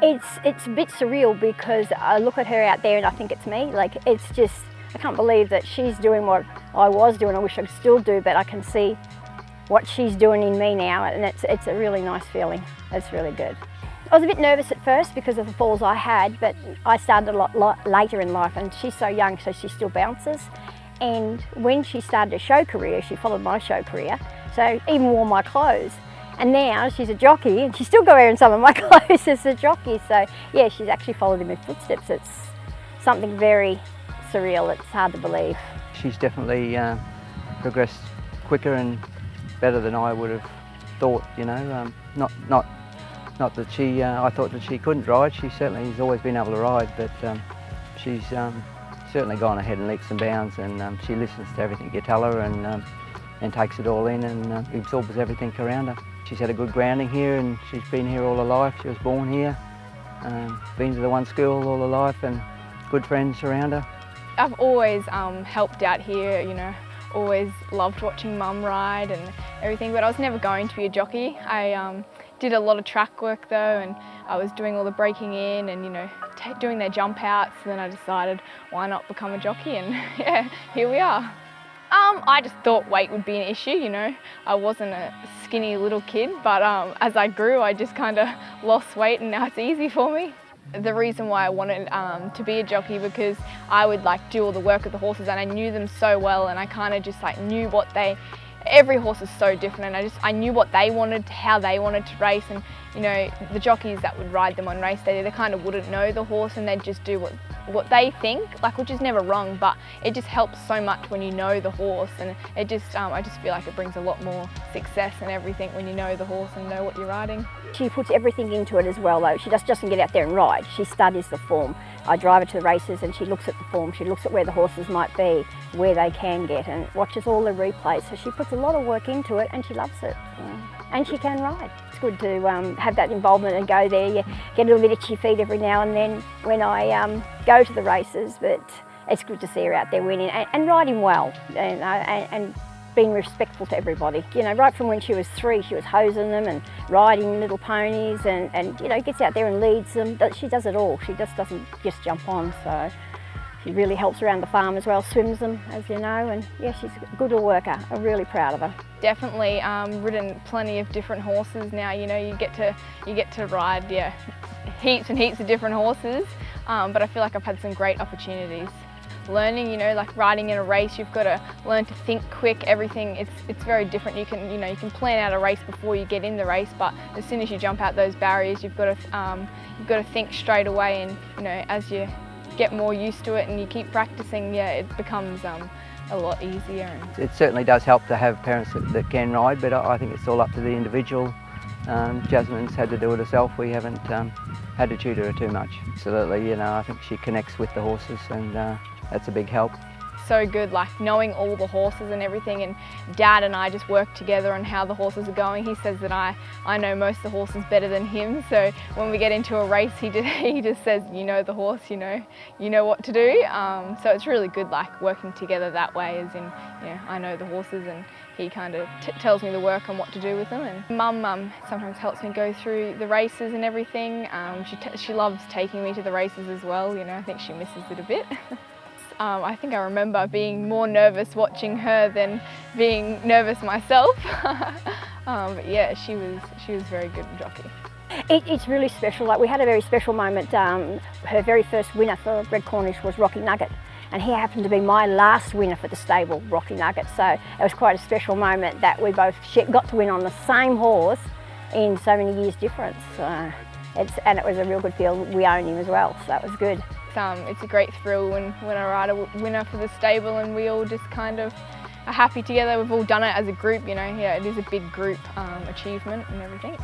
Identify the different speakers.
Speaker 1: It's a bit surreal because I look at her out there and I think it's me. Like, it's just, I can't believe that she's doing what I was doing. I wish I could still do, but I can see what she's doing in me now, and it's a really nice feeling. It's really good. I was a bit nervous at first because of the falls I had, but I started a lot later in life, and she's so young, so she still bounces. And when she started a show career, she followed my show career, so even wore my clothes. And now she's a jockey and she's still wearing some of my clothes as a jockey. So yeah, she's actually followed in my footsteps. It's something very surreal. It's hard to believe.
Speaker 2: She's definitely progressed quicker and better than I would have thought, you know. Not that she, I thought that she couldn't ride. She certainly has always been able to ride, but she's certainly gone ahead and leaps and bounds, and she listens to everything you tell her and takes it all in and absorbs everything around her. She's had a good grounding here, and she's been here all her life. She was born here, been to the one school all her life, and good friends around her.
Speaker 3: I've always helped out here, you know, always loved watching Mum ride and everything, but I was never going to be a jockey. I did a lot of track work though, and I was doing all the breaking in and, you know, doing their jump outs. Then I decided, why not become a jockey, and yeah, here we are. I just thought weight would be an issue, you know. I wasn't a skinny little kid, but as I grew, I just kind of lost weight, and now it's easy for me. The reason why I wanted to be a jockey, because I would like do all the work with the horses, and I knew them so well, and I kind of just like knew what every horse is so different, and I knew what they wanted, how they wanted to race. And you know, the jockeys that would ride them on race day, they kind of wouldn't know the horse, and they'd just do what they think, like, which is never wrong, but it just helps so much when you know the horse, and it just I just feel like it brings a lot more success and everything when you know the horse and know what you're riding.
Speaker 1: She puts everything into it as well though. She just doesn't get out there and ride. She studies the form. I drive her to the races and she looks at the form. She looks at where the horses might be, where they can get, and watches all the replays. So she puts a lot of work into it, and she loves it. And she can ride. It's good to have that involvement and go there. You get a little bit itchy feet every now and then when I go to the races, but it's good to see her out there winning and riding well, and being respectful to everybody. You know, right from when she was 3, she was hosing them and riding little ponies, and you know, gets out there and leads them. She does it all. She just doesn't just jump on. So she really helps around the farm as well, swims them, as you know, and yeah, she's a good worker. I'm really proud of her.
Speaker 3: Definitely ridden plenty of different horses now. You know, you get to ride, yeah, heaps and heaps of different horses, but I feel like I've had some great opportunities. Learning, you know, like riding in a race, you've got to learn to think quick. Everything, it's very different. You can plan out a race before you get in the race, but as soon as you jump out those barriers, you've got to think straight away. And you know, as you get more used to it and you keep practicing, yeah, it becomes a lot easier.
Speaker 2: It certainly does help to have parents that can ride, but I think it's all up to the individual. Jasmine's had to do it herself. We haven't had to tutor her too much. Absolutely, you know, I think she connects with the horses, and that's a big help.
Speaker 3: So good, like knowing all the horses and everything, and Dad and I just work together on how the horses are going. He says that I know most of the horses better than him, so when we get into a race, he just says, you know the horse, you know what to do. So it's really good, like working together that way, as in, you know, I know the horses and he kind of tells me the work on what to do with them. And Mum sometimes helps me go through the races and everything. She loves taking me to the races as well. You know, I think she misses it a bit. I think I remember being more nervous watching her than being nervous myself. But yeah, she was very good jockey.
Speaker 1: It's really special. Like, we had a very special moment. Her very first winner for Red Cornish was Rocky Nugget, and he happened to be my last winner for the stable, Rocky Nugget. So it was quite a special moment that we both got to win on the same horse in so many years difference. And it was a real good feel. We own him as well, so that was good.
Speaker 3: It's a great thrill when I ride a winner for the stable, and we all just kind of are happy together. We've all done it as a group, you know. Yeah, it is a big group achievement and everything.